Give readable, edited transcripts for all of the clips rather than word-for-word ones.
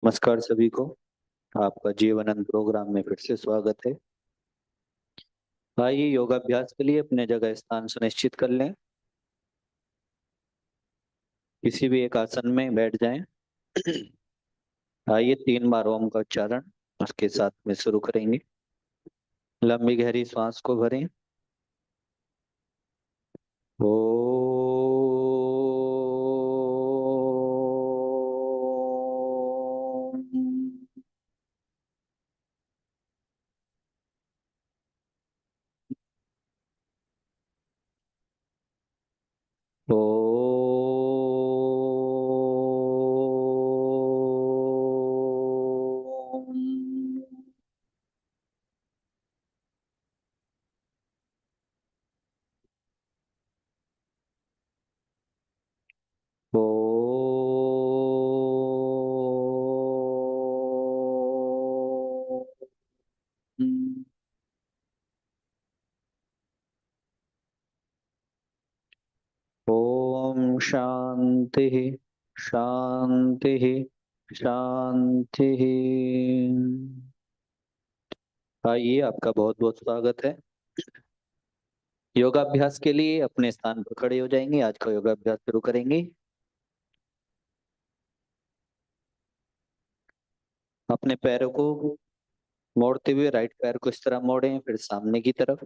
नमस्कार सभी को। आपका जीवनंद प्रोग्राम में फिर से स्वागत है। आइए योगाभ्यास के लिए अपने जगह स्थान सुनिश्चित कर लें। किसी भी एक आसन में बैठ जाएं। आइए 3 बार ओम का उच्चारण उसके साथ में शुरू करेंगे। लंबी गहरी सांस को भरें। ओ ओ ओम शांति शांति शांति। आइए आपका बहुत बहुत स्वागत है। योगाभ्यास के लिए अपने स्थान पर खड़े हो जाएंगे। आज का योगाभ्यास शुरू करेंगे। अपने पैरों को मोड़ते हुए राइट पैर को इस तरह मोड़ें, फिर सामने की तरफ।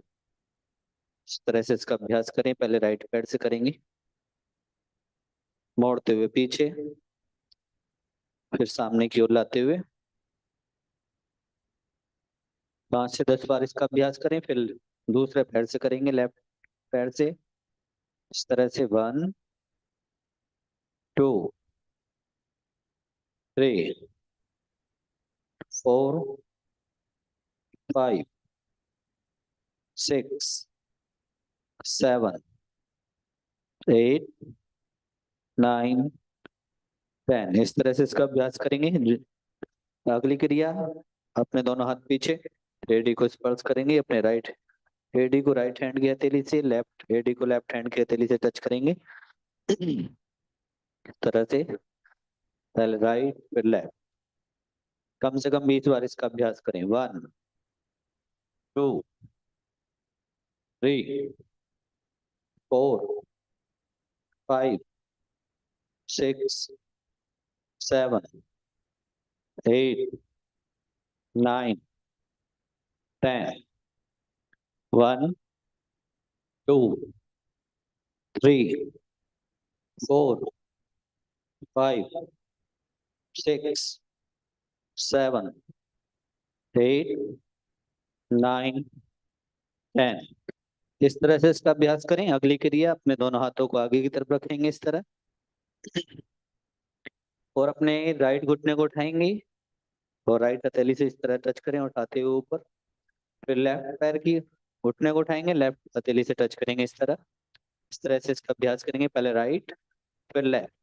इस तरह से इसका अभ्यास करें। पहले राइट पैर से करेंगे, मोड़ते हुए पीछे, फिर सामने की ओर लाते हुए 5 से 10 बार इसका अभ्यास करें। फिर दूसरे पैर से करेंगे, लेफ्ट पैर से। इस तरह से 1 2 3 4 5 6 7 8 9 10। इस तरह से इसका अभ्यास करेंगे। अगली क्रिया, अपने दोनों हाथ पीछे, एडी को स्पर्श करेंगे। अपने राइट एडी को राइट हैंड की हथेली से, लेफ्ट एडी को लेफ्ट हैंड की हथेली से टच करेंगे। इस तरह से पहले राइट फिर लेफ्ट। कम से कम 20 बार इसका अभ्यास करें। 1 2 3 4 5 6 7 8 9 10। 1 2 3 4 5 6 7 8 9 10। इस तरह से इसका अभ्यास करें। अगली क्रिया, अपने दोनों हाथों को आगे की तरफ रखेंगे इस तरह, और अपने राइट घुटने को उठाएंगे और राइट हथेली से इस तरह टच करें, उठाते हुए ऊपर। फिर लेफ्ट पैर की घुटने को उठाएंगे, लेफ्ट हथेली से टच करेंगे इस तरह। इस तरह से इसका अभ्यास करेंगे। पहले राइट फिर लेफ्ट।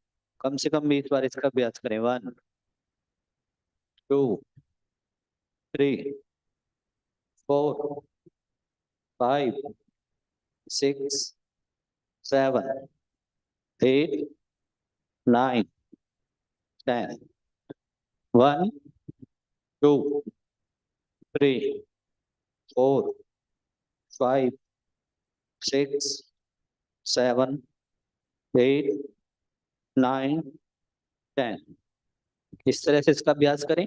कम से कम 20 बार इसका अभ्यास करें। 1 2 3 4 5 6 7 8 9 10। 1 2 3 4 5 6 7 8 9 10। इस तरह से इसका अभ्यास करें।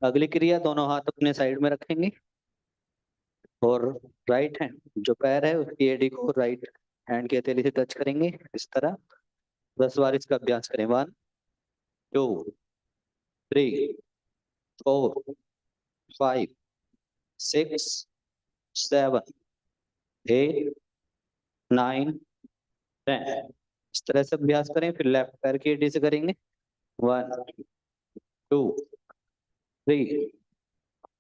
अगली क्रिया, दोनों हाथ अपने साइड में रखेंगे और राइट हैंड जो पैर है उसकी एडी को राइट हैंड की हथेली से टच करेंगे इस तरह। 10 बार इसका अभ्यास करें। 1 2 3 4 5 6 7 8 9 10। इस तरह से अभ्यास करें। फिर लेफ्ट पैर की एडी से करेंगे। 1 2 3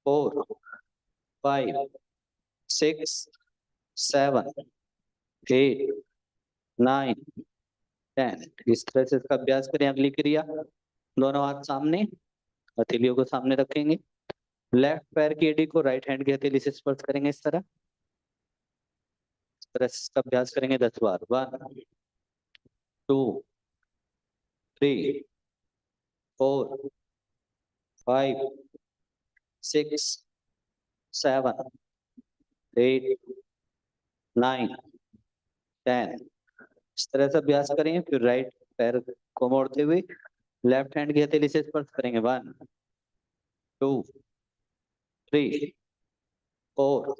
4 5 6 7 8 9 10। इस तरह से इसका अभ्यास करें। अगली क्रिया, दोनों हाथ सामने, हथेलियों को सामने रखेंगे। लेफ्ट पैर की एडी को राइट हैंड की हथेली से स्पर्श करेंगे इस तरह। इस तरह से इसका अभ्यास करेंगे 10 बार। 1 2 3 4 5 6 7 8 9 10। इस तरह से अभ्यास करेंगे। फिर राइट पैर को मोड़ते हुए लेफ्ट हैंड की हथेली से स्पर्श करेंगे। 1 2 3 4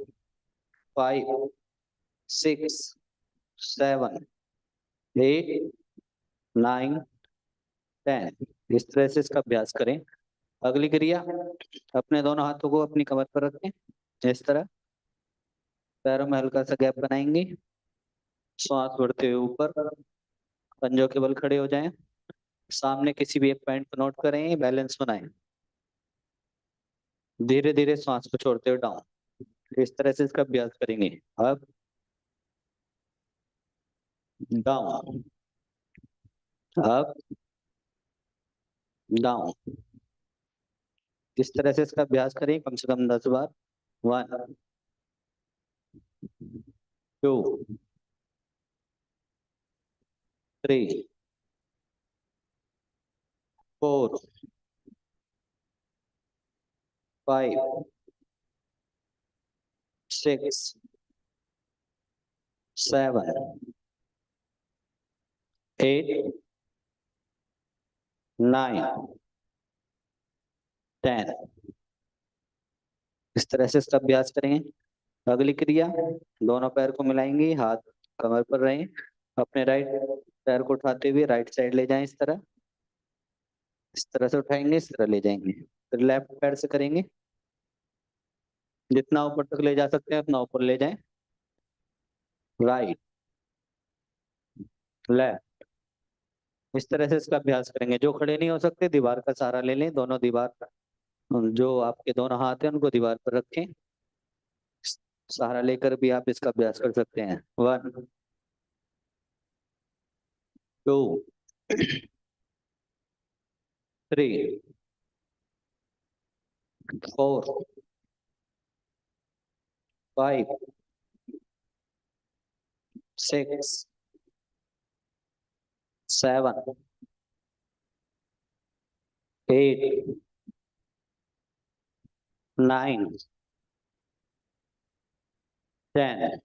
5 6 7 8 9 10। इस तरह से इसका अभ्यास करें। अगली क्रिया, अपने दोनों हाथों को अपनी कमर पर रखें। इस तरह पैरों में हल्का सा गैप बनाएंगे। श्वास बढ़ते हुए ऊपर, पंजों के बल खड़े हो जाएं। सामने किसी भी एक पॉइंट को नोट करें, बैलेंस बनाएं। धीरे धीरे श्वास को छोड़ते हुए डाउन। इस तरह से इसका अभ्यास करेंगे। अब डाउन, अप डाउन। इस तरह से इसका अभ्यास करें कम से कम 10 बार। 1 2 3 4 5 6 7 8 9 10। इस तरह से इसका अभ्यास करेंगे। अगली क्रिया, दोनों पैर को मिलाएंगे, हाथ कमर पर रहें। अपने राइट पैर को उठाते हुए राइट साइड ले जाएं। इस तरह से उठाएंगे, इस तरह ले जाएंगे। फिर लेफ्ट पैर से करेंगे। जितना ऊपर तक ले जा सकते हैं उतना ऊपर ले जाएं। Right left. इस तरह से इसका अभ्यास करेंगे। जो खड़े नहीं हो सकते दीवार का सहारा ले लें। दोनों दीवार जो आपके दोनों हाथ हैं उनको दीवार पर रखें। सहारा लेकर भी आप इसका अभ्यास कर सकते हैं। 1 2 3 4 5 6 7 8 9 10।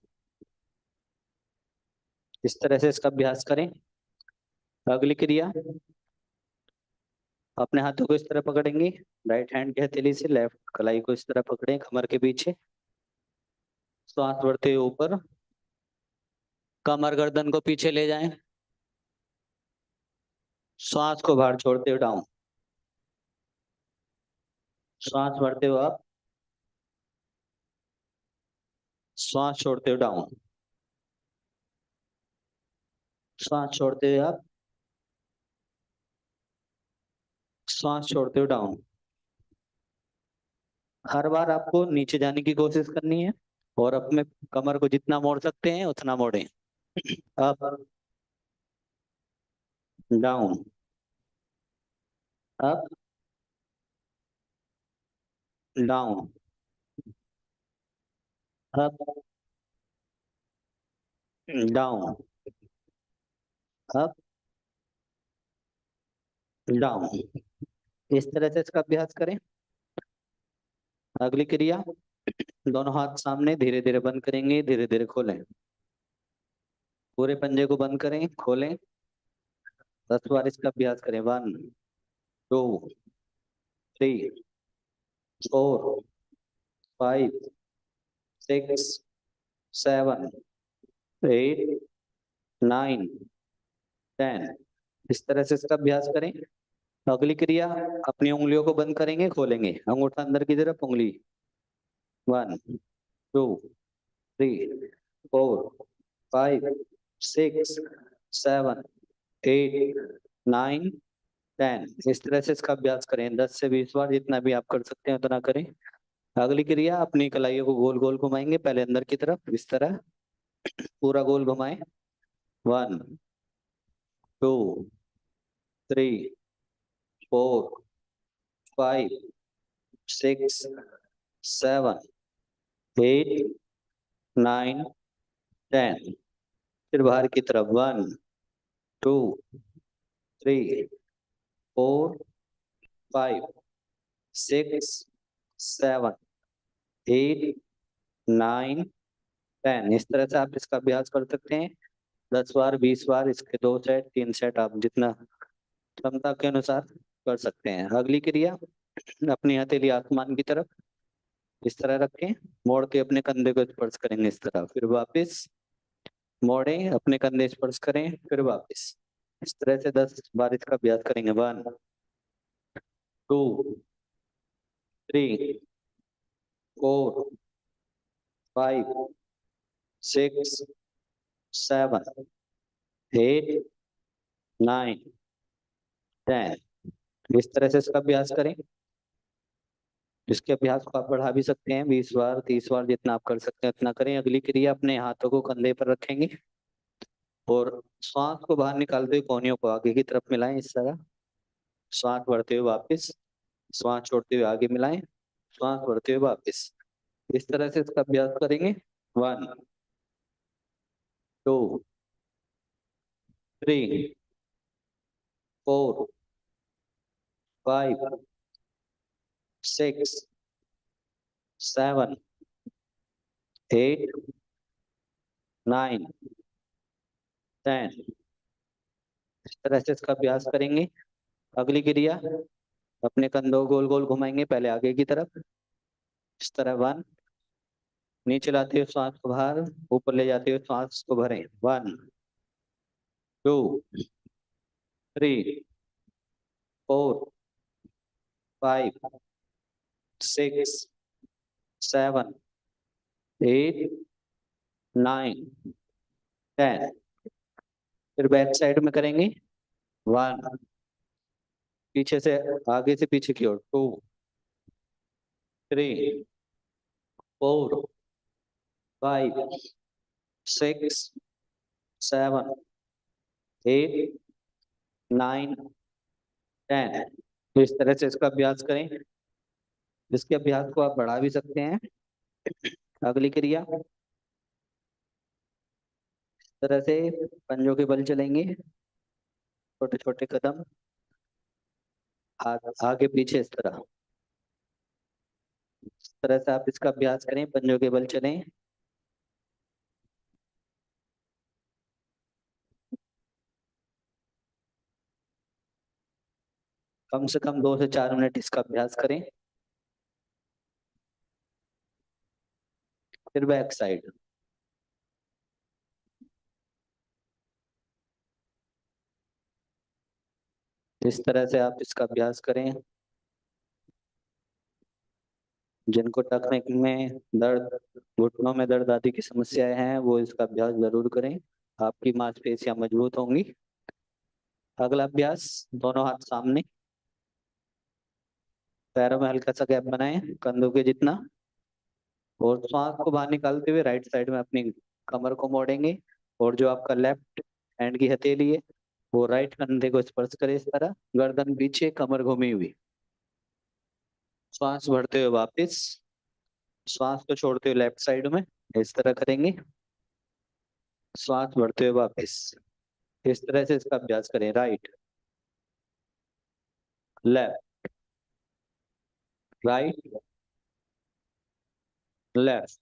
इस तरह से इसका अभ्यास करें। अगली क्रिया, अपने हाथों को इस तरह पकड़ेंगे। राइट हैंड की हथेली से लेफ्ट कलाई को इस तरह पकड़ें कमर के पीछे। श्वास बढ़ते हुए ऊपर, कमर गर्दन को पीछे ले जाएं। श्वास को बाहर छोड़ते हुए डाउन। श्वास बढ़ते हुए अप, श्वास छोड़ते हुए डाउन। श्वास छोड़ते हुए अप, श्वास छोड़ते हुए डाउन। हर बार आपको नीचे जाने की कोशिश करनी है और अपने कमर को जितना मोड़ सकते हैं उतना मोड़ें। Up down, up down, up down, up down. इस तरह से इसका अभ्यास करें। अगली क्रिया, दोनों हाथ सामने, धीरे धीरे बंद करेंगे, धीरे धीरे खोलें। पूरे पंजे को बंद करें, खोलें। 10 बार इसका अभ्यास करें। 1 2 3 4 5 6 7 8 9 10। इस तरह से इसका अभ्यास करें। अगली क्रिया, अपनी उंगलियों को बंद करेंगे, खोलेंगे। अंगूठा अंदर की तरफ, उंगली। 1 2 3 4 5 6 7 8 9 10। इस तरह से इसका अभ्यास करें। 10 से 20 बार, जितना भी आप कर सकते हैं उतना करें। अगली क्रिया, अपनी कलाइयों को गोल गोल घुमाएंगे। पहले अंदर की तरफ, इस तरह पूरा गोल घुमाएं। 1 2 3 4 5 6 7 8 9 10। फिर बाहर की तरफ। 1 2 3 4 5 6 7 8 9 10। इस तरह से आप इसका अभ्यास कर सकते हैं 10 बार 20 बार। इसके 2 सेट 3 सेट आप जितना क्षमता के अनुसार कर सकते हैं। अगली क्रिया, अपनी हथेली आसमान की तरफ इस तरह रखें, मोड़ के अपने कंधे को स्पर्श करेंगे इस तरह, फिर वापस मोड़े, अपने कंधे स्पर्श करें, फिर वापस। इस तरह से 10 बार इसका अभ्यास करेंगे। 1 2 3 4 5 6 7 8 9 10। इस तरह से इसका अभ्यास करें। इसके अभ्यास को आप बढ़ा भी सकते हैं, 20 बार 30 बार जितना आप कर सकते हैं उतना करें। अगली क्रिया, अपने हाथों को कंधे पर रखेंगे और श्वास को बाहर निकालते हुए कोहनियों को आगे की तरफ मिलाएं इस तरह। श्वास भरते हुए वापस, श्वास छोड़ते हुए आगे मिलाएं, श्वास भरते हुए वापस। इस तरह से इसका अभ्यास करेंगे। 1 2 3 4 5 6 7 8 9 10। इस तरह से इसका अभ्यास करेंगे। अगली क्रिया, अपने कंधों को गोल गोल घुमाएंगे, पहले आगे की तरफ इस तरह। 1, नीचे लाते हुए श्वास को बाहर, ऊपर ले जाते हुए श्वास को भरें। 1 2 3 4 5 6 7 8 9 10। फिर बैक साइड में करेंगे। 1, पीछे से आगे से पीछे की ओर। 2 3 4 5 6 7 8 9 10। तो इस तरह से इसका अभ्यास करें। इसके अभ्यास को आप बढ़ा भी सकते हैं। अगली क्रिया, इस तरह से पंजों के बल चलेंगे, छोटे छोटे कदम आगे पीछे इस तरह। इस तरह से आप इसका अभ्यास करें, पंजों के बल चलें। कम से कम 2 से 4 मिनट इसका अभ्यास करें। फिर बैक साइड। इस तरह से आप इसका अभ्यास करें। जिनको टेक्निक में दर्द, घुटनों में दर्द आदि की समस्याएं हैं, वो इसका अभ्यास जरूर करें, आपकी मांसपेशियां मजबूत होंगी। अगला अभ्यास, दोनों हाथ सामने, पैरों में हल्का सा गैप बनाएं कंधों के जितना, और श्वास को बाहर निकालते हुए राइट साइड में अपनी कमर को मोड़ेंगे, और जो आपका लेफ्ट हैंड की हथेली है वो राइट कंधे को स्पर्श करे इस तरह, गर्दन पीछे, कमर घूमी हुई। श्वास भरते हुए वापस, श्वास को छोड़ते हुए लेफ्ट साइड में इस तरह करेंगे, श्वास भरते हुए वापस। इस तरह से इसका अभ्यास करें। Right left right left.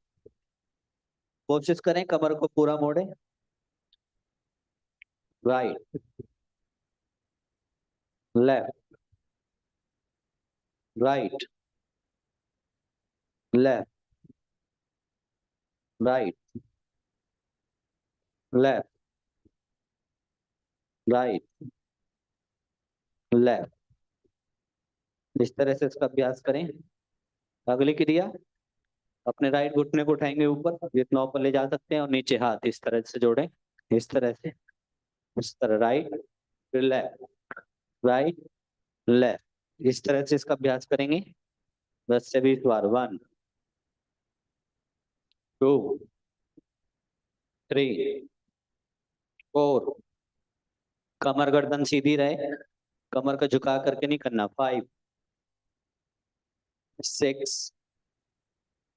कोशिश करें कमर को पूरा मोड़े। Right left right left right left right left. इस तरह से इसका अभ्यास करें। अगली क्रिया, अपने राइट घुटने को उठाएंगे ऊपर, जितना ऊपर ले जा सकते हैं, और नीचे हाथ इस तरह से जोड़ें, इस तरह से, इस तरह। राइट फिर लेफ्ट राइट लेफ्ट। इस तरह से इसका अभ्यास करेंगे 10 से 20 बार। 1 2 3 4, कमर गर्दन सीधी रहे, कमर का झुका करके नहीं करना। 5 6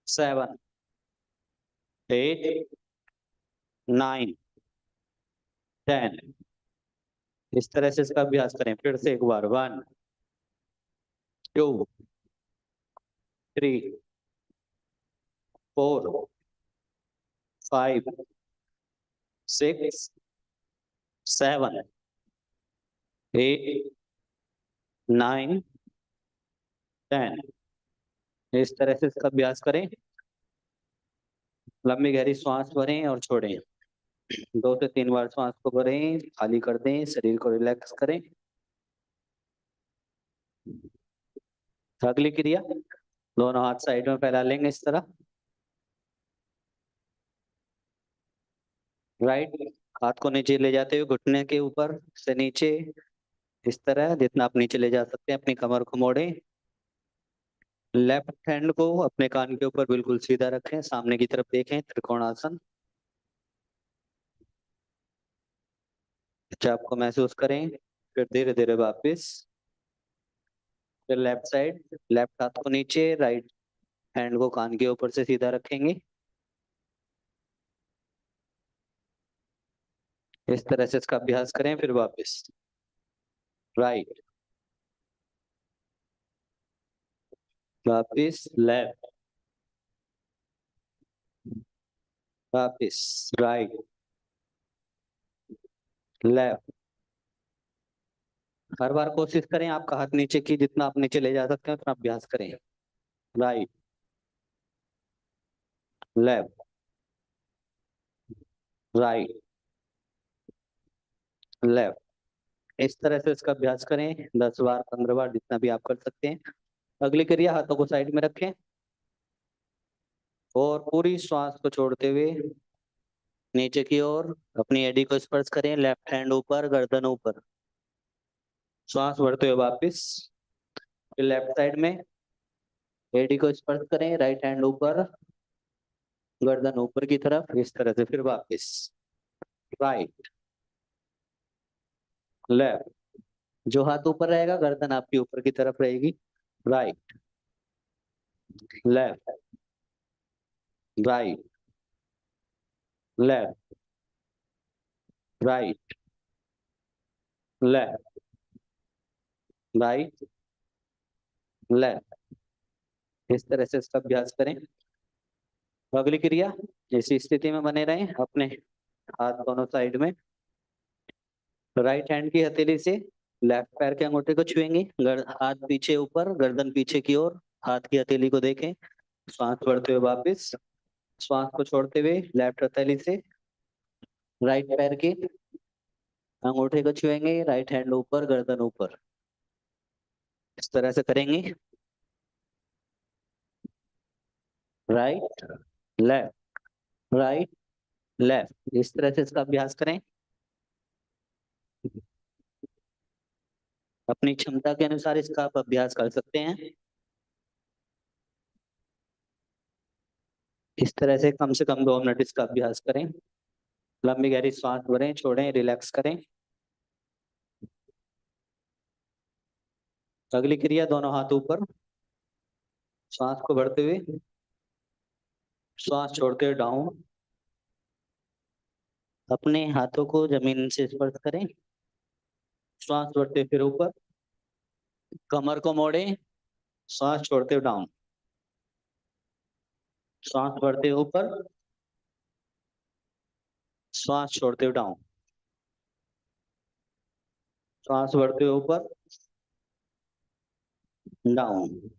7 8 9 10। इस तरह से इसका अभ्यास करें। फिर से एक बार। 1 2 3 4 5 6 7 8 9 10। इस तरह से इसका अभ्यास करें। लंबी गहरी सांस भरें और छोड़ें। 2 से 3 बार सांस को भरें, खाली कर दें, शरीर को रिलैक्स करें। अगली क्रिया, दोनों हाथ साइड में फैला लेंगे इस तरह। राइट हाथ को नीचे ले जाते हुए घुटने के ऊपर से नीचे इस तरह, जितना आप नीचे ले जा सकते हैं। अपनी कमर को मोड़ें। लेफ्ट हैंड को अपने कान के ऊपर बिल्कुल सीधा रखें, सामने की तरफ देखें, त्रिकोणासन। चाप को महसूस करें। फिर धीरे धीरे वापस। फिर लेफ्ट साइड, लेफ्ट हाथ को नीचे, राइट हैंड को कान के ऊपर से सीधा रखेंगे। इस तरह से इसका अभ्यास करें। फिर वापस राइट, वापस लेफ्ट, वापस राइट, लेफ्ट। हर बार कोशिश करें आपका हाथ नीचे की, जितना आप नीचे ले जा सकते हैं उतना अभ्यास करें। Right, left, right, left. इस तरह से इसका अभ्यास करें 10 बार 15 बार, जितना भी आप कर सकते हैं। अगली क्रिया, हाथों को साइड में रखें और पूरी श्वास को छोड़ते हुए नीचे की ओर अपनी एडी को स्पर्श करें। लेफ्ट हैंड ऊपर, गर्दन ऊपर। श्वास भरते हुए वापस। फिर लेफ्ट साइड में एडी को स्पर्श करें, राइट हैंड ऊपर, गर्दन ऊपर की तरफ। इस तरह से फिर वापस राइट, लेफ्ट। जो हाथ ऊपर रहेगा, गर्दन आपकी ऊपर की तरफ रहेगी। Right, left, right, left, right, left, right, left. इस तरह से इसका अभ्यास करें। अगली क्रिया, इसी स्थिति में बने रहें। अपने हाथ दोनों साइड में, राइट हैंड की हथेली से लेफ्ट पैर के अंगूठे को छुएंगे। हाथ पीछे ऊपर, गर्दन पीछे की ओर, हाथ की हथेली को देखें। श्वास बढ़ते हुए वापस। श्वास को छोड़ते हुए लेफ्ट हथेली से राइट पैर के अंगूठे को छुएंगे। राइट हैंड ऊपर, गर्दन ऊपर। इस तरह से करेंगे। Right, left, right, left. इस तरह से इसका अभ्यास करें। अपनी क्षमता के अनुसार इसका आप अभ्यास कर सकते हैं। इस तरह से कम 2 मिनट इसका अभ्यास करें। लंबी गहरी सांस भरें, छोड़ें, रिलैक्स करें। अगली क्रिया, दोनों हाथ ऊपर, सांस को भरते हुए, श्वास छोड़ते हुए डाउन। अपने हाथों को जमीन से स्पर्श करें। श्वास छोड़ते हुए फिर ऊपर, कमर को मोड़ें, श्वास छोड़ते हुए डाउन। श्वास भरते हुए ऊपर, श्वास छोड़ते हुए डाउन। श्वास भरते हुए ऊपर, down,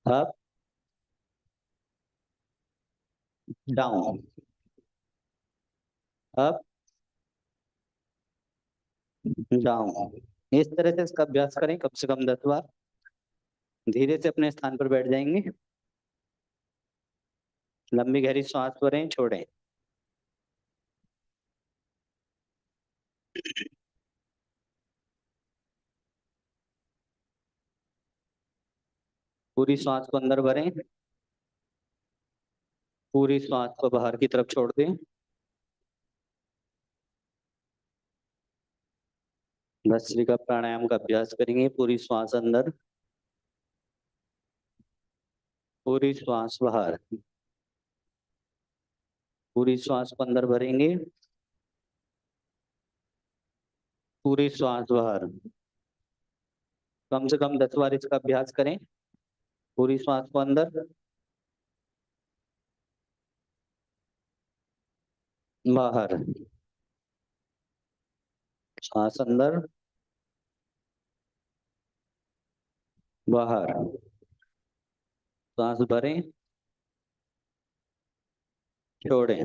up, down, up, down. इस तरह से इसका अभ्यास करें कम से कम 10 बार। धीरे से अपने स्थान पर बैठ जाएंगे। लंबी गहरी सांस भरें, छोड़ें। पूरी सांस को अंदर भरें, पूरी सांस को बाहर की तरफ छोड़ दें। भस्त्रिका प्राणायाम का अभ्यास करेंगे। पूरी श्वास अंदर, पूरी श्वास बाहर। पूरी श्वास को अंदर भरेंगे, पूरी श्वास बाहर। कम से कम 10 बार इसका अभ्यास करें। पूरी सांस को अंदर, बाहर, सांस अंदर, बाहर, सांस भरें, छोड़ें,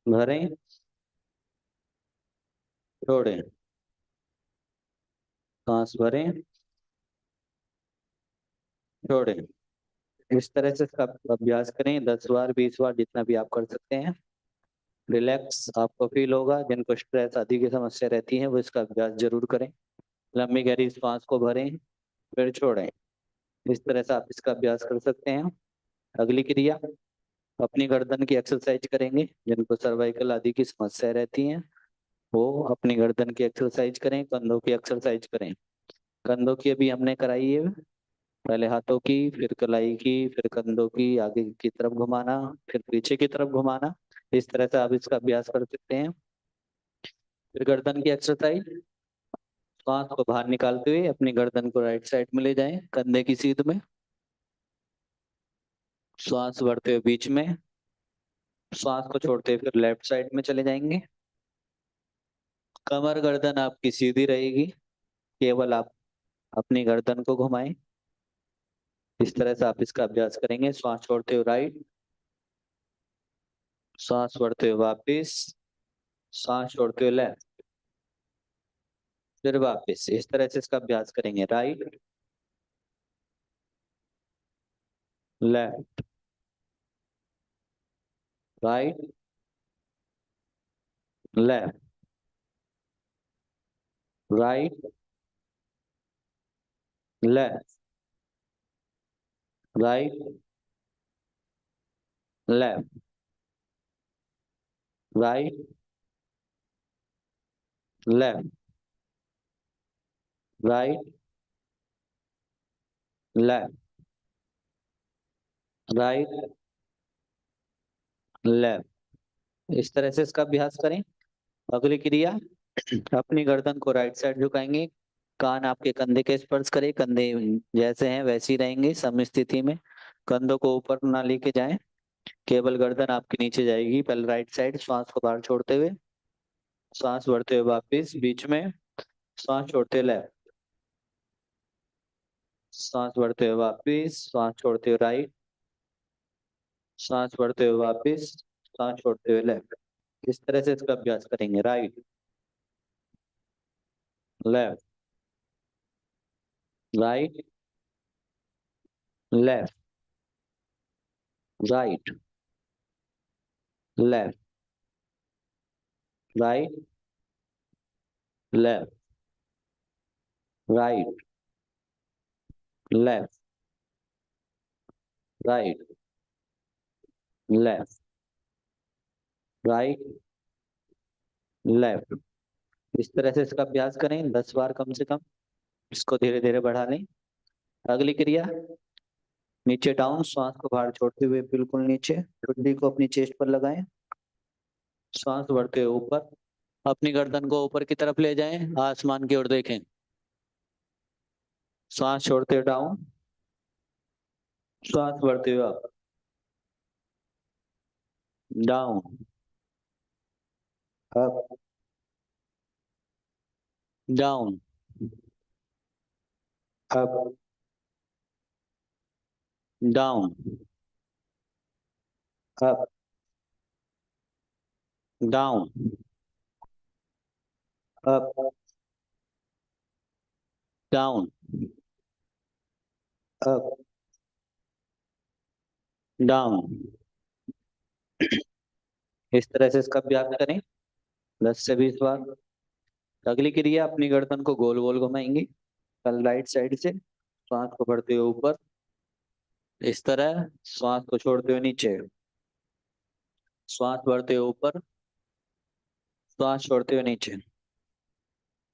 भरें, छोड़ें, सांस भरें, छोड़ें। इस तरह से इसका अभ्यास करें 10 बार 20 बार जितना भी आप कर सकते हैं। रिलैक्स आपको फील होगा। जिनको स्ट्रेस आदि की समस्या रहती है वो इसका अभ्यास जरूर करें। लंबी गहरी सांस को भरें, फिर छोड़ें। इस तरह से आप इसका अभ्यास कर सकते हैं। अगली क्रिया, अपनी गर्दन की एक्सरसाइज करेंगे। जिनको सर्वाइकल आदि की समस्या रहती है वो अपनी गर्दन की एक्सरसाइज करें, कंधों की एक्सरसाइज करें। कंधों की अभी हमने कराई है, पहले हाथों की, फिर कलाई की, फिर कंधों की, आगे की तरफ घुमाना, फिर पीछे की तरफ घुमाना। इस तरह से आप इसका अभ्यास कर सकते हैं। फिर गर्दन की एक्सरसाइज, सांस को बाहर निकालते हुए अपनी गर्दन को राइट साइड में ले जाएं, कंधे की सीध में। सांस भरते हुए बीच में, सांस को छोड़ते हुए फिर लेफ्ट साइड में चले जाएंगे। कमर गर्दन आपकी सीधी रहेगी, केवल आप अपनी गर्दन को घुमाएं। इस तरह से आप इसका अभ्यास करेंगे। सांस छोड़ते हुए राइट, सांस भरते हुए वापिस, सांस छोड़ते हुए लेफ्ट, फिर वापिस। इस तरह से इसका अभ्यास करेंगे। Right, left, right, left, right, left, right, left, right, left, right, left, right, left. इस तरह से इसका अभ्यास करें। अगली क्रिया, अपनी गर्दन को राइट साइड झुकाएंगे। कान आपके कंधे के स्पर्श करें, कंधे जैसे हैं वैसे ही रहेंगे सम स्थिति में। कंधों को ऊपर ना लेके जाएं, केवल गर्दन आपके नीचे जाएगी। पहले राइट साइड, श्वास को बाहर छोड़ते हुए, सांस भरते हुए वापिस बीच में, सांस छोड़ते हुए लेफ्ट, सांस भरते हुए वापिस, सांस छोड़ते हुए राइट, सांस भरते हुए वापिस, सांस छोड़ते हुए लेफ्ट। इस तरह से इसका अभ्यास करेंगे। Right, left, right, left, right, left, right, left, right, left, right, left, right, left. इस तरह से इसका अभ्यास करें 10 बार कम से कम। इसको धीरे धीरे बढ़ा लें। अगली क्रिया, नीचे डाउन, श्वास को बाहर छोड़ते हुए बिल्कुल नीचे, ठुड्डी को अपनी चेस्ट पर लगाएं। श्वास बढ़ते हुए ऊपर, अपनी गर्दन को ऊपर की तरफ ले जाएं, आसमान की ओर देखें। श्वास छोड़ते हुए डाउन, श्वास बढ़ते हुए up, down, up, down, up, down, up, down, up, down, up, down. इस तरह से इसका अभ्यास करें 10 से 20 बार। अगली क्रिया, अपनी गर्दन को गोल गोल घुमाएंगे, कल राइट साइड से। श्वास को भरते हुए ऊपर, इस तरह। श्वास को छोड़ते हुए नीचे, श्वास भरते हुए ऊपर, श्वास छोड़ते हुए नीचे।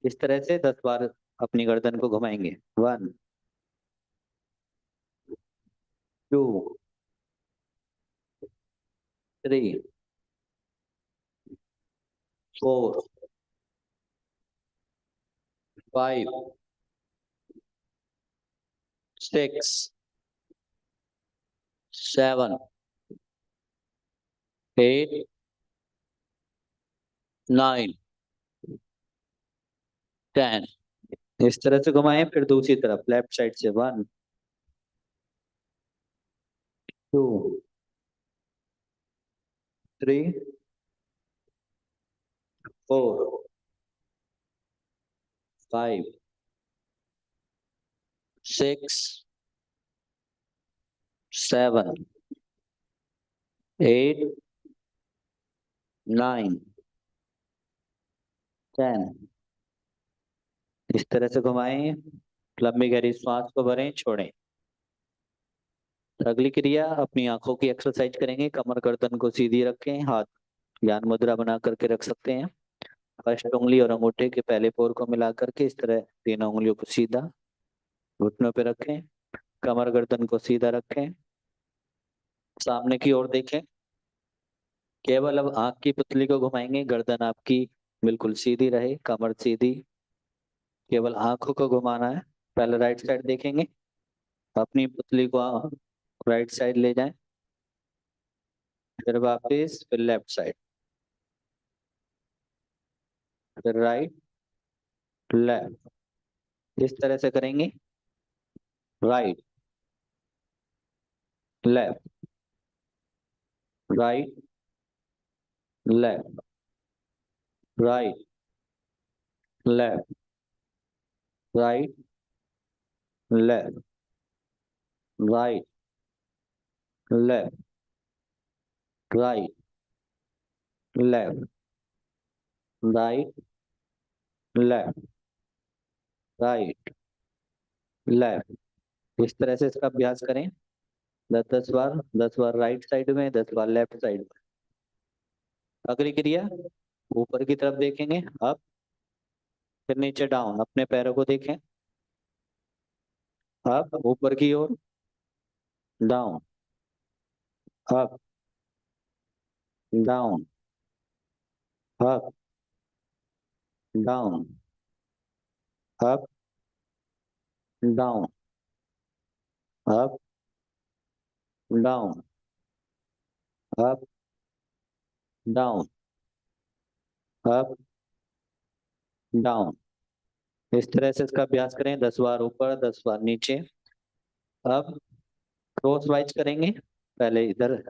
इस तरह से 10 बार अपनी गर्दन को घुमाएंगे। 1, 2, 3, 4, 5, 6 7 8 9 10। इस तरह से घुमाएं, फिर दूसरी तरफ लेफ्ट साइड से 1 2 3 4 5 6 7 8 9 10। इस तरह से घुमाएं, लंबी गहरी सांस को भरें, छोड़ें। अगली क्रिया अपनी आंखों की एक्सरसाइज करेंगे। कमर गर्दन को सीधी रखें, हाथ ज्ञान मुद्रा बना करके रख सकते हैं। फर्स्ट उंगली और अंगूठे के पहले पोर को मिला करके इस तरह तीनों उंगलियों को सीधा घुटनों पे रखें। कमर गर्दन को सीधा रखें, सामने की ओर देखें। केवल अब आंख की पुतली को घुमाएंगे, गर्दन आपकी बिल्कुल सीधी रहे, कमर सीधी, केवल आंखों को घुमाना है। पहले राइट साइड देखेंगे, अपनी पुतली को राइट साइड ले जाएं, फिर वापस, फिर लेफ्ट साइड, फिर राइट लेफ्ट। इस तरह से करेंगे, right left right left right left right left right left right left right left right left. इस तरह से इसका अभ्यास करें 10 10 बार, 10 बार राइट साइड में, 10 बार लेफ्ट साइड में। अगली क्रिया ऊपर की तरफ देखेंगे, अप, फिर नीचे डाउन। अपने पैरों को देखें, अप ऊपर की ओर, down up down up down up down up down up down up down. इस तरह से इसका अभ्यास करें 10 बार ऊपर, 10 बार नीचे। अब क्रॉस वाइज करेंगे, पहले इधर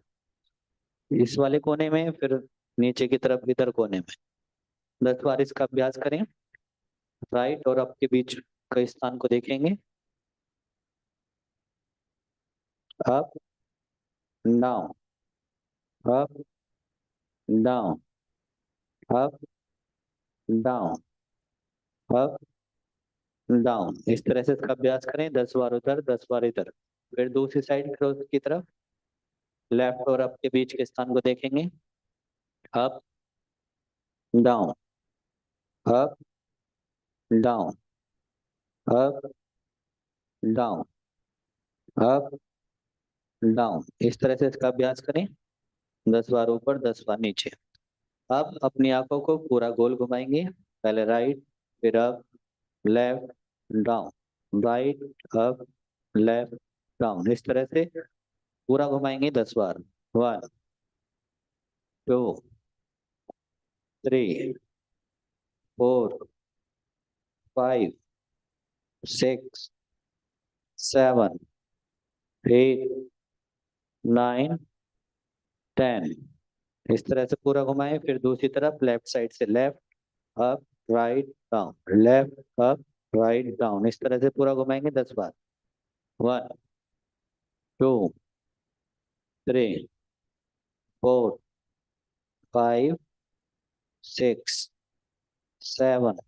इस वाले कोने में, फिर नीचे की तरफ इधर कोने में। 10 बार इसका अभ्यास करें। राइट और अप के बीच के स्थान को देखेंगे, up down up down up down up down. इस तरह से इसका अभ्यास करें 10 बार उधर, 10 बार इधर। फिर दूसरी साइड क्रॉस की तरफ, लेफ्ट और अप के बीच के स्थान को देखेंगे, up down up down up down up down. इस तरह से इसका अभ्यास करें 10 बार ऊपर, 10 बार नीचे। अब अपनी आंखों को पूरा गोल घुमाएंगे, पहले राइट, फिर up, left, down, right up left down. इस तरह से पूरा घुमाएंगे 10 बार। 1 2 3 4 5 6 7 8 9 10। इस तरह से पूरा घुमाएं, फिर दूसरी तरफ लेफ्ट साइड से, left up write down left up write down. इस तरह से पूरा घुमाएंगे 10 बार। 1 2 3 4 5 6 7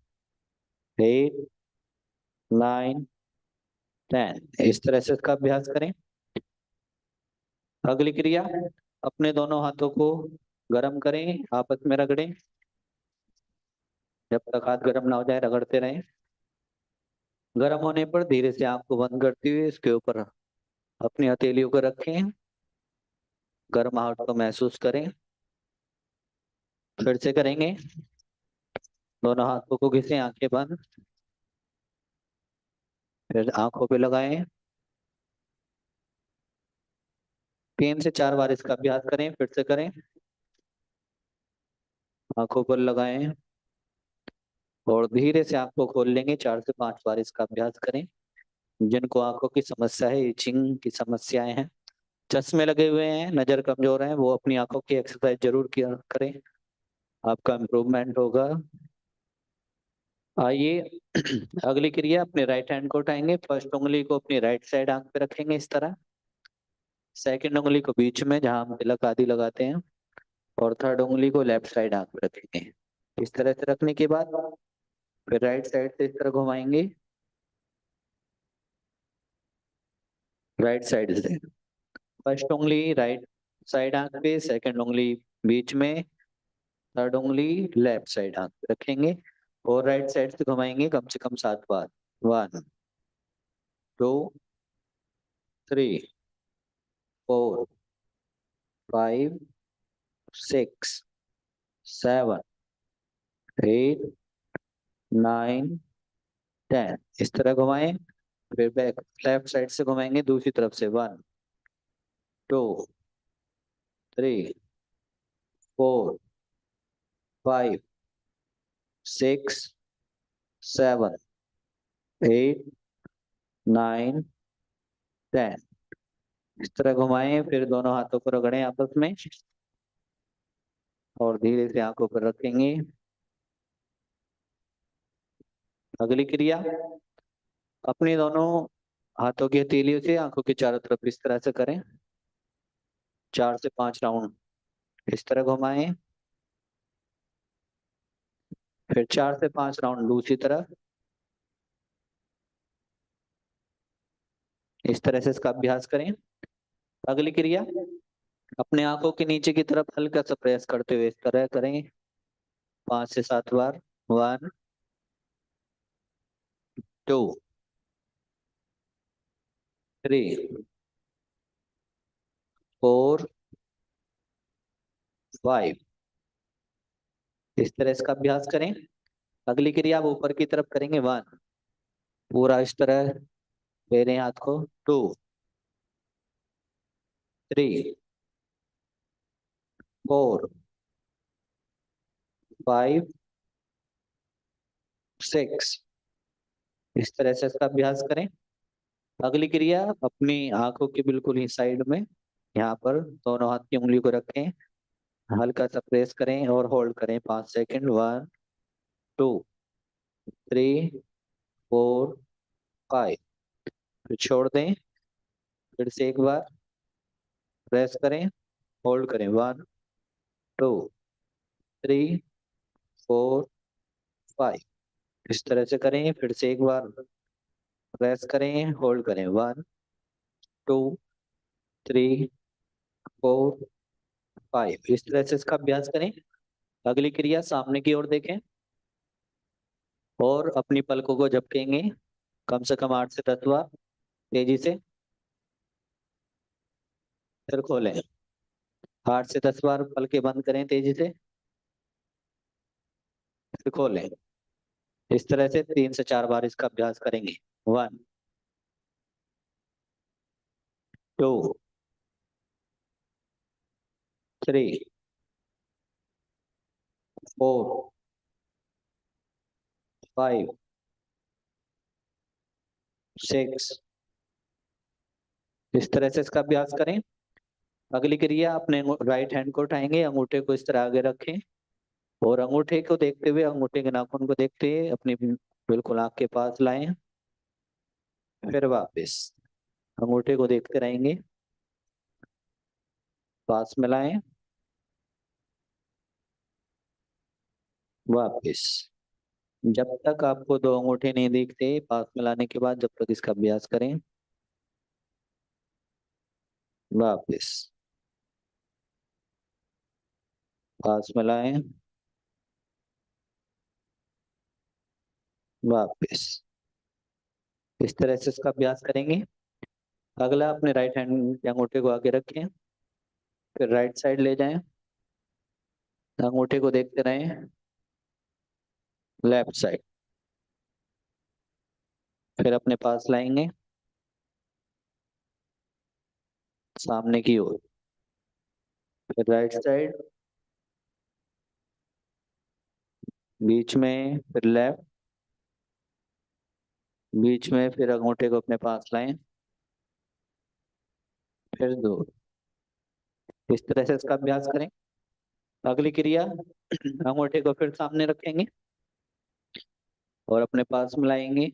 8 9 10। इस तरह से इसका अभ्यास करें। अगली क्रिया, अपने दोनों हाथों को गर्म करें, आपस में रगड़ें। जब तक हाथ गर्म ना हो जाए रगड़ते रहें। गर्म होने पर धीरे से आंख को बंद करते हुए इसके ऊपर अपनी हथेलियों को रखें, गर्माहट को महसूस करें। फिर से करेंगे, दोनों हाथों को घिसें, आंखें बंद, फिर आंखों पे लगाएं, 3 से 4 बार इसका अभ्यास करें, फिर से करें। आंखों पर लगाएं और धीरे से आंख को खोल लेंगे। 4 से 5 बार इसका अभ्यास करें। जिनको आंखों की समस्या है, इचिंग की समस्याएं हैं, चश्मे लगे हुए हैं, नजर कमजोर है, वो अपनी आंखों की एक्सरसाइज जरूर किया करें, आपका इम्प्रूवमेंट होगा। आइए अगली क्रिया, अपने राइट हैंड को उठाएंगे। फर्स्ट उंगली को अपनी राइट साइड आंख पे रखेंगे इस तरह, सेकंड उंगली को बीच में जहां हम तिलक आदि लगाते हैं, और थर्ड उंगली को लेफ्ट साइड आंख पे रखेंगे। इस तरह से रखने के बाद फिर राइट साइड से इस तरह घुमाएंगे, राइट साइड से। फर्स्ट उंगली राइट साइड आंख पे, सेकंड उंगली बीच में, थर्ड उंगली लेफ्ट साइड आंख पे रखेंगे और राइट साइड से घुमाएंगे कम से कम 7 बार। 1 2 3 4 5 6 7 8 9 10। इस तरह घुमाएं। फिर बैक लेफ्ट साइड से घुमाएंगे दूसरी तरफ से। 1 2 3 4 5 6 7 8 9 10। इस तरह घुमाएं, फिर दोनों हाथों को रगड़ें आपस में और धीरे से आंखों पर रखेंगे। अगली क्रिया, अपने दोनों हाथों की हथेलियों से आंखों के चारों तरफ इस तरह से करें। 4 से 5 राउंड इस तरह घुमाएं, फिर 4 से 5 राउंड दूसरी तरफ। इस तरह से इसका अभ्यास करें। अगली क्रिया, अपने आंखों के नीचे की तरफ हल्का सा प्रेस करते हुए इस तरह करें 5 से 7 बार। 1 2 3 4 5। इस तरह इसका अभ्यास करें। अगली क्रिया आप ऊपर की तरफ करेंगे। 1 पूरा इस तरह फेरें हाथ को। 2 3 4 5 6। इस तरह से इसका अभ्यास करें। अगली क्रिया, अपनी आंखों के बिल्कुल ही साइड में यहाँ पर दोनों हाथ की उंगली को रखें, हल्का सा प्रेस करें और होल्ड करें 5 सेकंड। 1 2 3 4 5। फिर छोड़ दें, फिर से एक बार प्रेस करें, होल्ड करें। 1 2 3 4 5। इस तरह से करें, फिर से एक बार प्रेस करें, होल्ड करें। 1 2 3 4 5। इस तरह से इसका अभ्यास करें। अगली क्रिया, सामने की ओर देखें और अपनी पलकों को झपकेंगे कम से कम 8 से 10 बार तेजी से। फिर खोलें, 8 से 10 बार पलकें बंद करें तेजी से, फिर खोलें। इस तरह से 3 से 4 बार इसका अभ्यास करेंगे। 1 2 3 4 5 6। इस तरह से इसका अभ्यास करें। अगली क्रिया, अपने राइट हैंड को उठाएंगे, अंगूठे को इस तरह आगे रखें और अंगूठे को देखते हुए, अंगूठे के नाखून को देखते हुए अपनी बिल्कुल आंख के पास लाएं। फिर वापस अंगूठे को देखते रहेंगे, पास में लाएं, वापस। जब तक आपको दो अंगूठे नहीं दिखते पास में लाने के बाद, जब तक इसका अभ्यास करें। वापस पास में लाएं, वापस। इस तरह से इसका अभ्यास करेंगे। अगला, अपने राइट हैंड के अंगूठे को आगे रखें, फिर राइट साइड ले जाएं, अंगूठे को देखते रहें, लेफ्ट साइड। फिर अपने पास लाएंगे, सामने की ओर, फिर राइट साइड, बीच में, फिर लेफ्ट, बीच में, फिर अंगूठे को अपने पास लाएं, फिर दो। इस तरह से इसका अभ्यास करें। अगली क्रिया, अंगूठे को फिर सामने रखेंगे और अपने पास मिलाएंगे,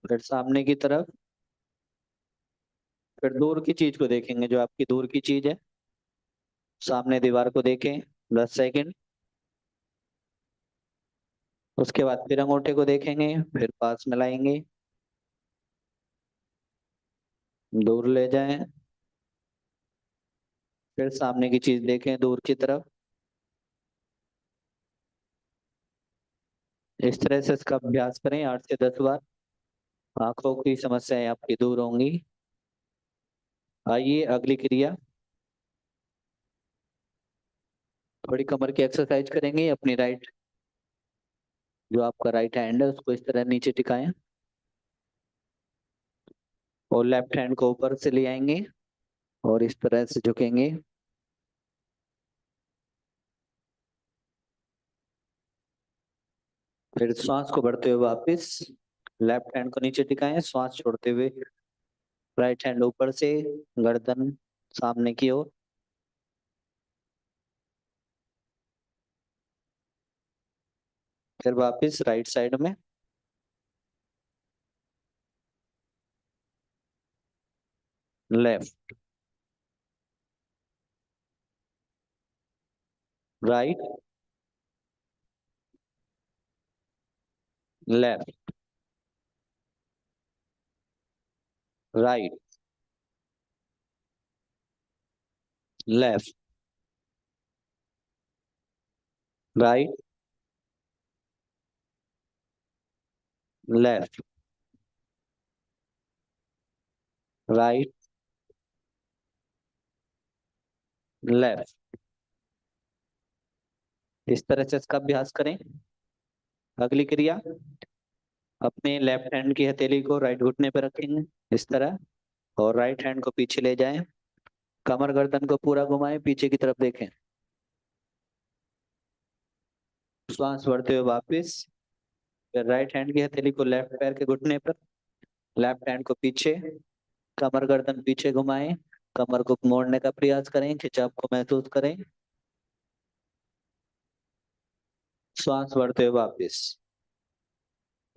फिर सामने की तरफ, फिर दूर की चीज को देखेंगे, जो आपकी दूर की चीज है। सामने दीवार को देखें 10 सेकंड। उसके बाद फिर अंगूठे को देखेंगे, फिर पास मिलाएंगे, दूर ले जाएं, फिर सामने की चीज देखें दूर की तरफ। इस तरह से इसका अभ्यास करें 8 से 10 बार। आंखों की समस्याएं आपकी दूर होंगी। आइए अगली क्रिया, थोड़ी कमर की एक्सरसाइज करेंगे। अपनी राइट, जो आपका राइट हैंड है उसको इस तरह नीचे टिकाएं और लेफ्ट हैंड को ऊपर से ले आएंगे और इस तरह से झुकेंगे। फिर श्वास को भरते हुए वापस लेफ्ट हैंड को नीचे टिकाएं, श्वास छोड़ते हुए राइट हैंड ऊपर से, गर्दन सामने की ओर। फिर वापस राइट साइड में, left, right, left, right, left, right, left, right, left. इस तरह से इसका अभ्यास करें। अगली क्रिया, अपने लेफ्ट हैंड की हथेली को राइट घुटने पर रखेंगे इस तरह, और राइट हैंड को पीछे ले जाएं। कमर गर्दन को पूरा घुमाएं, पीछे की तरफ देखें। श्वास भरते हुए वापस, फिर राइट हैंड की हथेली को लेफ्ट पैर के घुटने पर, लेफ्ट हैंड को पीछे, कमर गर्दन पीछे घुमाएं। कमर को मोड़ने का प्रयास करें, खिंचाव को महसूस करें। श्वास भरते हुए वापस,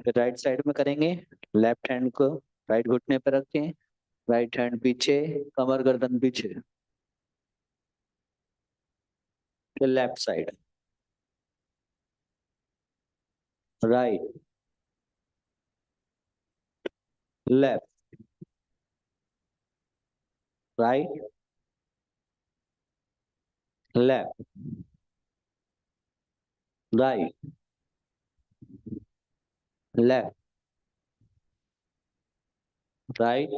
फिर राइट साइड में करेंगे। लेफ्ट हैंड को राइट घुटने पर रखें, राइट हैंड पीछे, कमर गर्दन पीछे, फिर left side, right, left, right, left, right, left, right,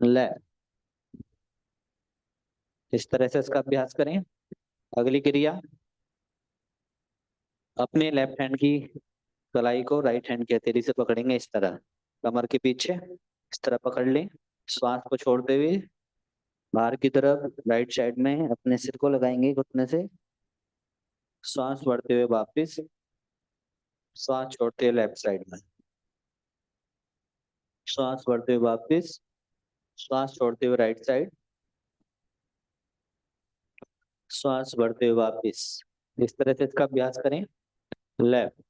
left. इस तरह से इसका अभ्यास करें। अगली क्रिया, अपने लेफ्ट हैंड की कलाई को राइट हैंड की हथेली से पकड़ेंगे इस तरह, कमर के पीछे इस तरह पकड़ लें। श्वास को छोड़ते हुए बाहर की तरफ राइट साइड में अपने सिर को लगाएंगे घुटने से। श्वास बढ़ते हुए वापस, श्वास छोड़ते हुए लेफ्ट साइड में, श्वास बढ़ते हुए वापस, श्वास छोड़ते हुए राइट साइड, श्वास बढ़ते हुए वापस। इस तरह से इसका अभ्यास करें। Left,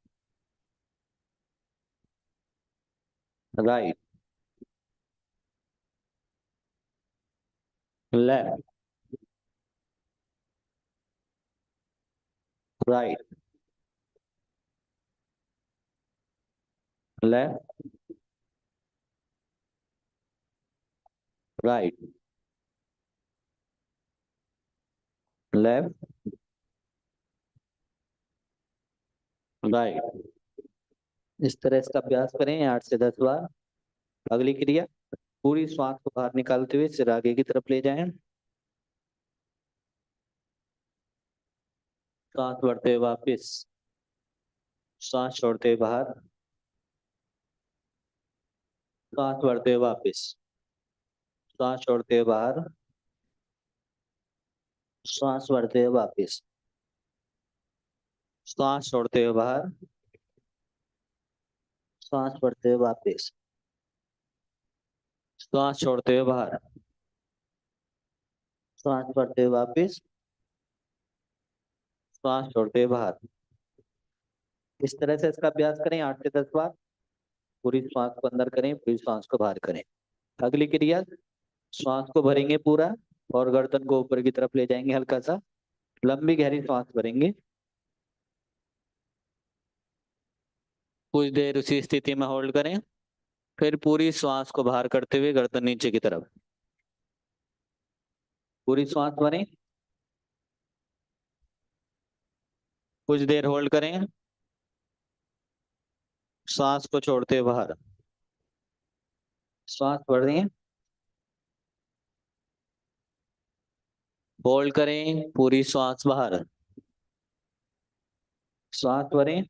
right, left, right, left, right, left, right. इस तरह इसका अभ्यास करें 8 से 10 बार। अगली क्रिया, पूरी श्वास को बाहर निकालते हुए सिर आगे की तरफ ले जाएं। सांस बढ़ते हुए वापस, सांस छोड़ते हुए बाहर, श्वास भरते हुए वापिस, श्वास छोड़ते हुए बाहर, श्वास भरते हुए वापिस, श्वास छोड़ते हुए बाहर, श्वास भरते हुए वापिस, श्वास छोड़ते हुए बाहर, श्वास भरते हुए वापिस, श्वास छोड़ते हुए बाहर। इस तरह से इसका अभ्यास करें 8 से 10 बार। पूरी श्वास को अंदर करें, पूरी श्वास को बाहर करें। अगली क्रिया, श्वास को भरेंगे पूरा और गर्दन को ऊपर की तरफ ले जाएंगे, हल्का सा लंबी गहरी श्वास भरेंगे। कुछ देर उसी स्थिति में होल्ड करें, फिर पूरी श्वास को बाहर करते हुए गर्दन नीचे की तरफ। पूरी श्वास भरें, कुछ देर होल्ड करें, श्वास को छोड़ते हुए बाहर, श्वास भरें, होल्ड करें, पूरी श्वास बाहर, श्वास भरें,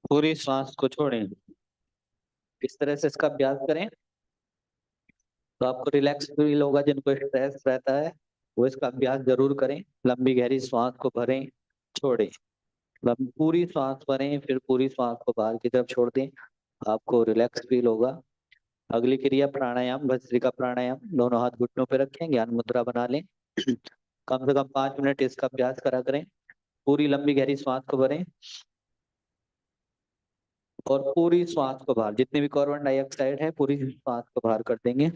पूरी श्वास को छोड़ें। इस तरह से इसका अभ्यास करें तो आपको रिलैक्स फील होगा। जिनको स्ट्रेस रहता है वो इसका अभ्यास जरूर करें। लंबी गहरी श्वास को भरें, छोड़ें, पूरी श्वास भरें, फिर पूरी श्वास को बाहर की तरफ छोड़ दें, आपको रिलैक्स फील होगा। अगली क्रिया प्राणायाम, भस्त्रिका प्राणायाम। दोनों हाथ घुटनों पे रखें, ज्ञान मुद्रा बना लें। कम से कम 5 मिनट इसका अभ्यास करा करें। पूरी लंबी गहरी श्वास को भरें और पूरी श्वास को बाहर, जितनी भी कार्बन डाइऑक्साइड है पूरी श्वास को बाहर कर देंगे।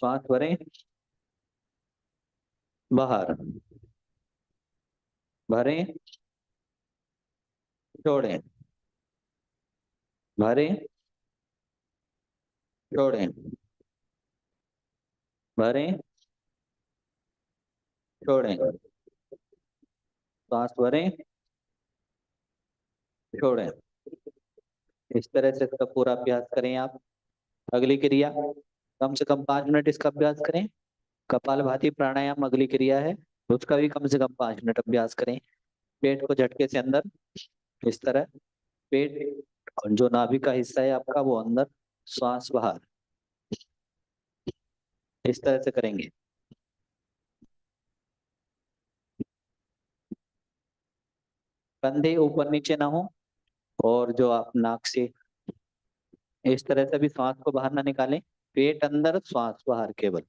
श्वास भरें, बाहर, भरें, छोड़ें, भरें, छोड़ें, भरें, छोड़ें, श्वास भरें, छोड़ें। इस तरह से इसका पूरा अभ्यास करें आप। अगली क्रिया, कम से कम 5 मिनट इसका अभ्यास करें। कपालभाति प्राणायाम अगली क्रिया है, उसका भी कम से कम 5 मिनट अभ्यास करें। पेट को झटके से अंदर, इस तरह पेट और जो नाभि का हिस्सा है आपका वो अंदर, श्वास बाहर, इस तरह से करेंगे। कंधे ऊपर नीचे ना हो और जो आप नाक से इस तरह से भी श्वास को बाहर ना निकालें। पेट अंदर, श्वास बाहर, केवल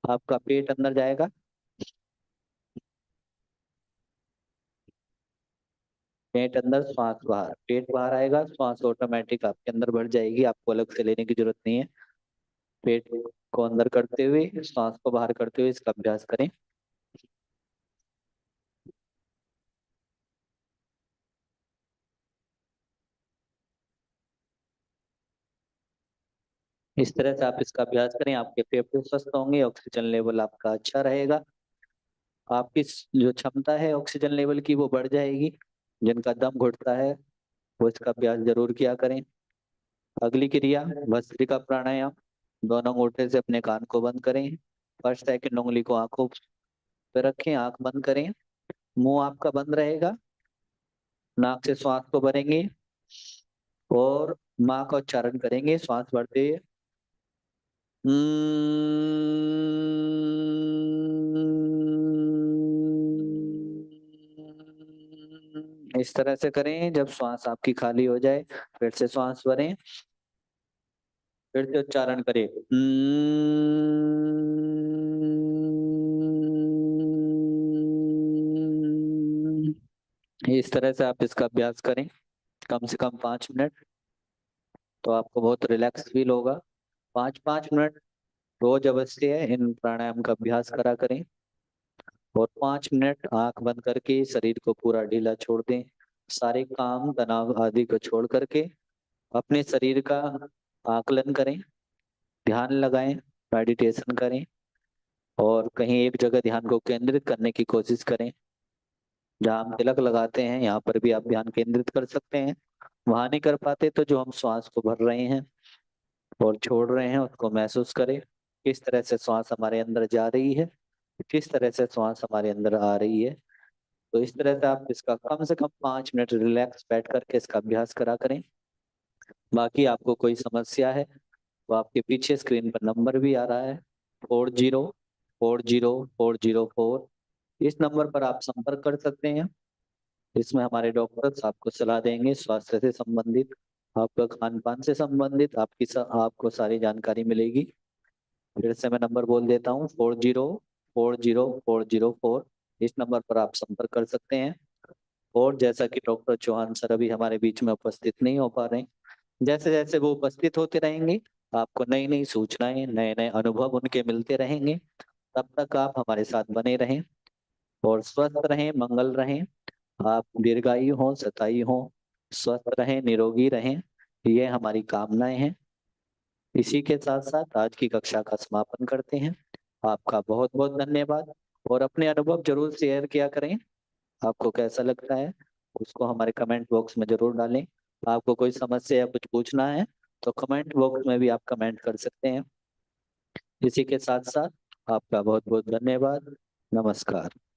आपका पेट अंदर जाएगा, पेट अंदर, श्वास बाहर, पेट बाहर आएगा, श्वास ऑटोमेटिक आपके अंदर बढ़ जाएगी, आपको अलग से लेने की जरूरत नहीं है। पेट को अंदर करते हुए, श्वास को बाहर करते हुए इसका अभ्यास करें। इस तरह से आप इसका अभ्यास करें, आपके फेफड़े स्वस्थ होंगे, ऑक्सीजन लेवल आपका अच्छा रहेगा, आपकी जो क्षमता है ऑक्सीजन लेवल की वो बढ़ जाएगी। जिनका दम घुटता है वो इसका अभ्यास जरूर किया करें। अगली क्रिया भस्त्रिका प्राणायाम। दोनों अंगूठे से अपने कान को बंद करें, फर्स्ट सेकंड उंगली को आंखों पे रखें, आंख बंद करें, मुंह आपका बंद रहेगा, नाक से श्वास को भरेंगे और माँ का उच्चारण करेंगे श्वास भरते हुए। इस तरह से करें। जब श्वास आपकी खाली हो जाए फिर से श्वास भरें, फिर से उच्चारण करें। इस तरह से आप इसका अभ्यास करें कम से कम 5 मिनट, तो आपको बहुत रिलैक्स फील होगा। 5-5 मिनट रोज अवश्य है इन प्राणायाम का अभ्यास करा करें और 5 मिनट आंख बंद करके शरीर को पूरा ढीला छोड़ दें। सारे काम तनाव आदि को छोड़ करके अपने शरीर का आकलन करें, ध्यान लगाएं, मेडिटेशन करें और कहीं एक जगह ध्यान को केंद्रित करने की कोशिश करें। जहाँ हम तिलक लगाते हैं यहाँ पर भी आप ध्यान केंद्रित कर सकते हैं। वहां नहीं कर पाते तो जो हम श्वास को भर रहे हैं और छोड़ रहे हैं उसको महसूस करें। किस तरह से श्वास हमारे अंदर जा रही है, किस तरह से श्वास हमारे अंदर आ रही है। तो इस तरह से आप इसका कम से कम 5 मिनट रिलैक्स बैठ करके इसका अभ्यास करा करें। बाकी आपको कोई समस्या है तो आपके पीछे स्क्रीन पर नंबर भी आ रहा है 40404004। इस नंबर पर आप संपर्क कर सकते हैं। इसमें हमारे डॉक्टर्स आपको सलाह देंगे, स्वास्थ्य से संबंधित, आपका खान पान से संबंधित आपको सारी जानकारी मिलेगी। फिर से मैं नंबर बोल देता हूँ 40404004। इस नंबर पर आप संपर्क कर सकते हैं। और जैसा कि डॉक्टर चौहान सर अभी हमारे बीच में उपस्थित नहीं हो पा रहे हैं, जैसे जैसे वो उपस्थित होते रहेंगे आपको नई नई सूचनाएं, नए नए अनुभव उनके मिलते रहेंगे। तब तक आप हमारे साथ बने रहें और स्वस्थ रहें, मंगल रहें। आप दीर्घायु हो, शतायु हो, स्वस्थ रहें, निरोगी रहें, ये हमारी कामनाएं हैं। इसी के साथ साथ आज की कक्षा का समापन करते हैं। आपका बहुत बहुत धन्यवाद और अपने अनुभव जरूर शेयर किया करें। आपको कैसा लगता है उसको हमारे कमेंट बॉक्स में जरूर डालें। आपको कोई समस्या या कुछ पूछना है तो कमेंट बॉक्स में भी आप कमेंट कर सकते हैं। इसी के साथ साथ आपका बहुत बहुत धन्यवाद। नमस्कार।